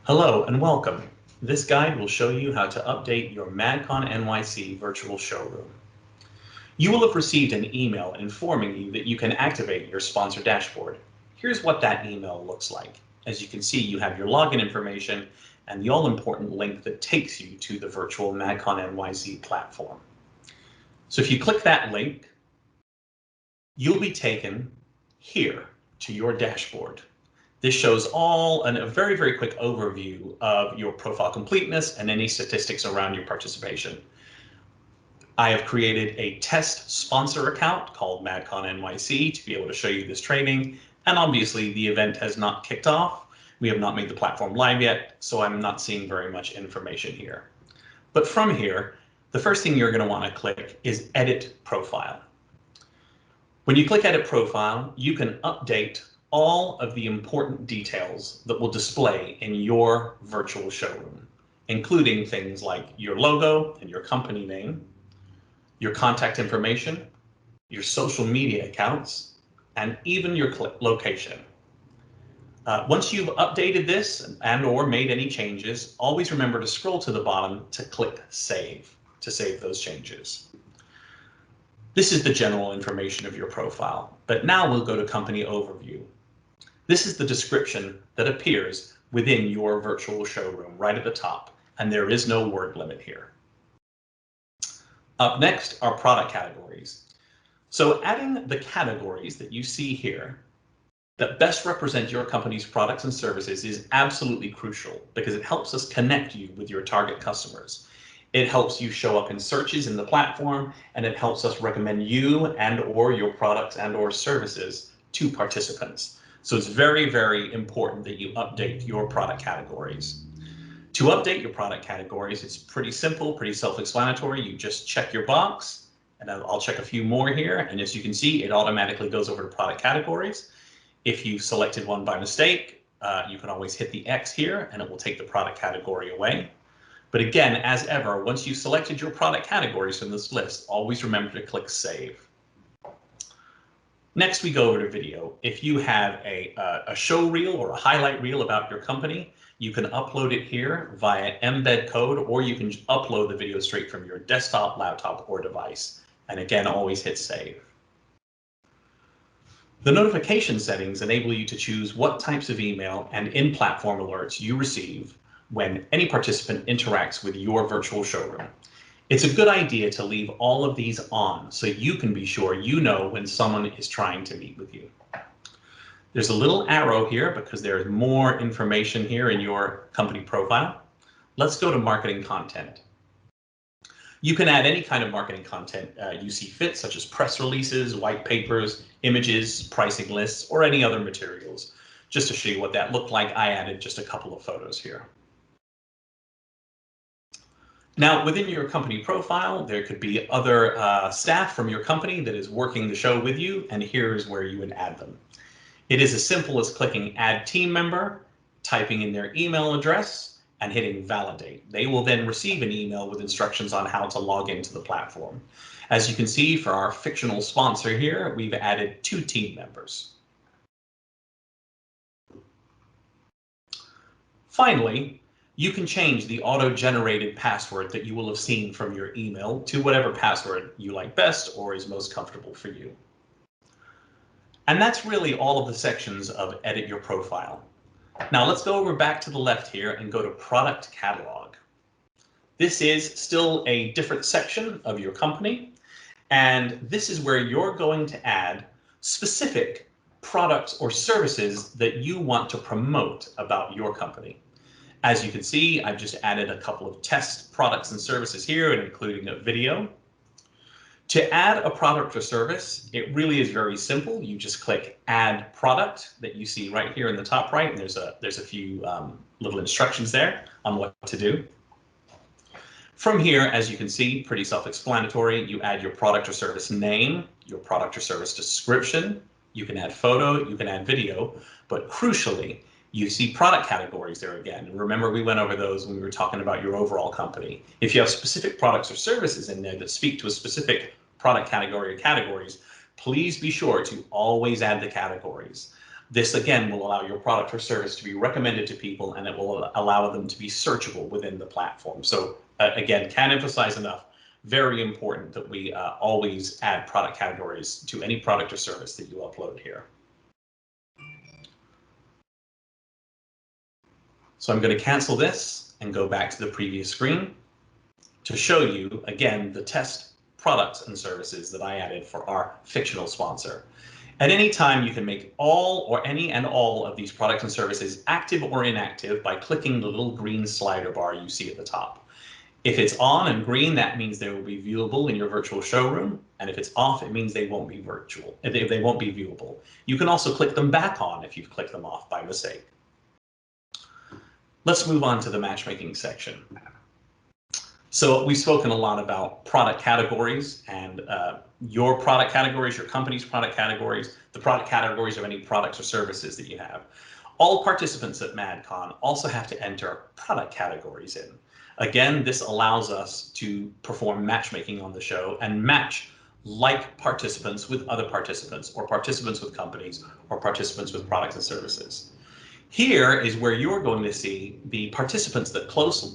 Hello and welcome. This guide will show you how to update your MadCon NYC virtual showroom. You will have received an email informing you that you can activate your sponsor dashboard. Here's what that email looks like. As you can see, you have your login information and the all-important link that takes you to the virtual MadCon NYC platform. So if you click that link, you'll be taken here to your dashboard. This shows a very, very quick overview of your profile completeness and any statistics around your participation. I have created a test sponsor account called MadCon NYC to be able to show you this training. And obviously the event has not kicked off. We have not made the platform live yet, so I'm not seeing very much information here. But from here, the first thing you're going to want to click is Edit Profile. When you click Edit Profile, you can update all of the important details that will display in your virtual showroom, including things like your logo and your company name, your contact information, your social media accounts, and even your location. Once you've updated this and/or made any changes, always remember to scroll to the bottom to click Save to save those changes. This is the general information of your profile, but now we'll go to Company Overview. This is the description that appears within your virtual showroom right at the top, and there is no word limit here. Up next are product categories. So adding the categories that you see here that best represent your company's products and services is absolutely crucial because it helps us connect you with your target customers. It helps you show up in searches in the platform, and it helps us recommend you and/or your products and/or services to participants. So it's very, very important that you update your product categories. To update your product categories, it's pretty simple, pretty self-explanatory. You just check your box, and I'll check a few more here. And as you can see, it automatically goes over to product categories. If you selected one by mistake, you can always hit the X here, and it will take the product category away. But again, as ever, once you've selected your product categories from this list, always remember to click Save. Next, we go over to video. If you have a show reel or a highlight reel about your company, you can upload it here via embed code, or you can upload the video straight from your desktop, laptop, or device. And again, always hit Save. The notification settings enable you to choose what types of email and in-platform alerts you receive when any participant interacts with your virtual showroom. It's a good idea to leave all of these on so you can be sure you know when someone is trying to meet with you. There's a little arrow here because there's more information here in your company profile. Let's go to marketing content. You can add any kind of marketing content you see fit, such as press releases, white papers, images, pricing lists, or any other materials. Just to show you what that looked like, I added just a couple of photos here. Now, within your company profile, there could be other staff from your company that is working the show with you, and here's where you would add them. It is as simple as clicking Add Team Member, typing in their email address, and hitting Validate. They will then receive an email with instructions on how to log into the platform. As you can see, for our fictional sponsor here, we've added 2 team members. Finally, you can change the auto-generated password that you will have seen from your email to whatever password you like best or is most comfortable for you. And that's really all of the sections of Edit Your Profile. Now let's go over back to the left here and go to Product Catalog. This is still a different section of your company, and this is where you're going to add specific products or services that you want to promote about your company. As you can see, I've just added a couple of test products and services here, including a video. To add a product or service, it really is very simple. You just click Add Product that you see right here in the top right, and there's a few little instructions there on what to do. From here, as you can see, pretty self-explanatory. You add your product or service name, your product or service description. You can add photo, you can add video, but crucially, you see product categories there again. Remember, we went over those when we were talking about your overall company. If you have specific products or services in there that speak to a specific product category or categories, please be sure to always add the categories. This, again, will allow your product or service to be recommended to people, and it will allow them to be searchable within the platform. So again, can't emphasize enough, very important that we always add product categories to any product or service that you upload here. So I'm going to cancel this and go back to the previous screen to show you, again, the test products and services that I added for our fictional sponsor. At any time, you can make all or any and all of these products and services active or inactive by clicking the little green slider bar you see at the top. If it's on and green, that means they will be viewable in your virtual showroom. And if it's off, it means they won't be they won't be viewable. You can also click them back on if you've clicked them off by mistake. Let's move on to the matchmaking section. So we've spoken a lot about product categories and your product categories, your company's product categories, the product categories of any products or services that you have. All participants at MadCon also have to enter product categories in. Again, this allows us to perform matchmaking on the show and match like participants with other participants, or participants with companies, or participants with products and services. Here is where you're going to see the participants that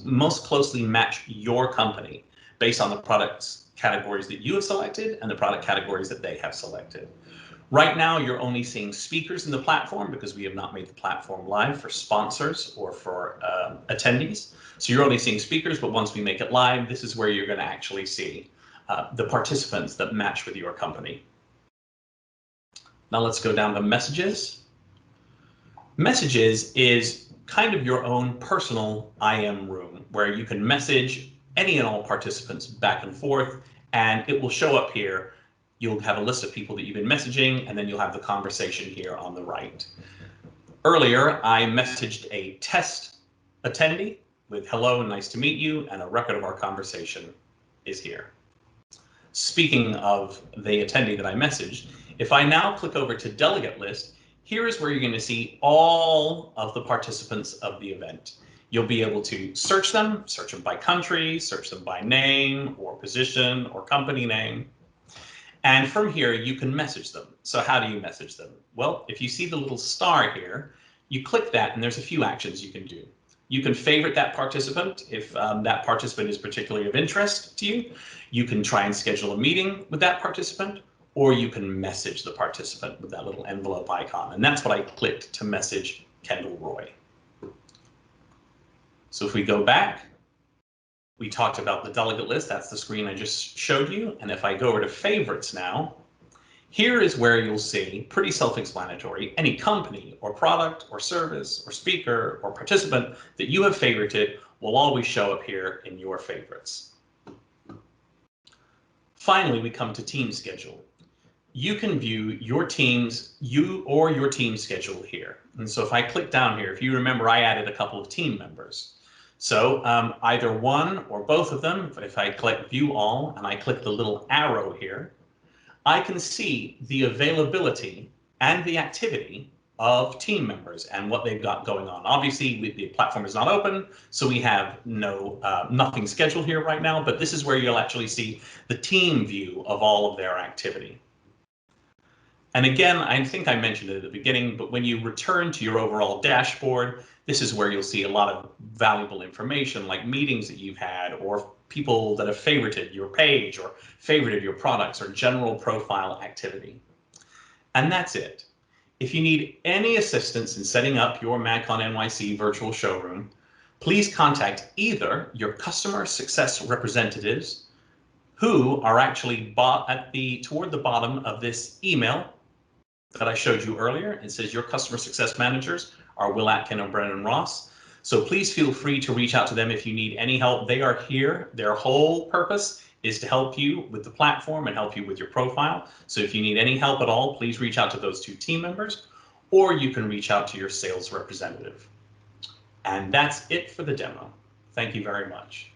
most closely match your company based on the products categories that you have selected and the product categories that they have selected. Right now, you're only seeing speakers in the platform because we have not made the platform live for sponsors or for attendees. So you're only seeing speakers, but once we make it live, this is where you're going to actually see the participants that match with your company. Now let's go down to messages. Messages is kind of your own personal IM room where you can message any and all participants back and forth, and it will show up here. You'll have a list of people that you've been messaging, and then you'll have the conversation here on the right. Earlier, I messaged a test attendee with hello and nice to meet you, and a record of our conversation is here. Speaking of the attendee that I messaged, if I now click over to delegate list, here is where you're going to see all of the participants of the event. You'll be able to search them by country, search them by name or position or company name. And from here, you can message them. So how do you message them? Well, if you see the little star here, you click that and there's a few actions you can do. You can favorite that participant if that participant is particularly of interest to you. You can try and schedule a meeting with that participant, or you can message the participant with that little envelope icon. And that's what I clicked to message Kendall Roy. So if we go back, we talked about the delegate list. That's the screen I just showed you. And if I go over to favorites now, here is where you'll see, pretty self-explanatory, any company or product or service or speaker or participant that you have favorited will always show up here in your favorites. Finally, we come to team schedule. You can view your team's schedule here. And so if I click down here, if you remember, I added a couple of team members. So either one or both of them, if I click view all and I click the little arrow here, I can see the availability and the activity of team members and what they've got going on. Obviously, the platform is not open, so we have nothing scheduled here right now, but this is where you'll actually see the team view of all of their activity. And again, I think I mentioned it at the beginning, but when you return to your overall dashboard, this is where you'll see a lot of valuable information like meetings that you've had, or people that have favorited your page or favorited your products, or general profile activity. And that's it. If you need any assistance in setting up your MadCon NYC virtual showroom, please contact either your customer success representatives, who are actually toward the bottom of this email that I showed you earlier. It says your customer success managers are Will Atkin and Brennan Ross. So please feel free to reach out to them if you need any help. They are here. Their whole purpose is to help you with the platform and help you with your profile. So if you need any help at all, please reach out to those two team members, or you can reach out to your sales representative. And that's it for the demo. Thank you very much.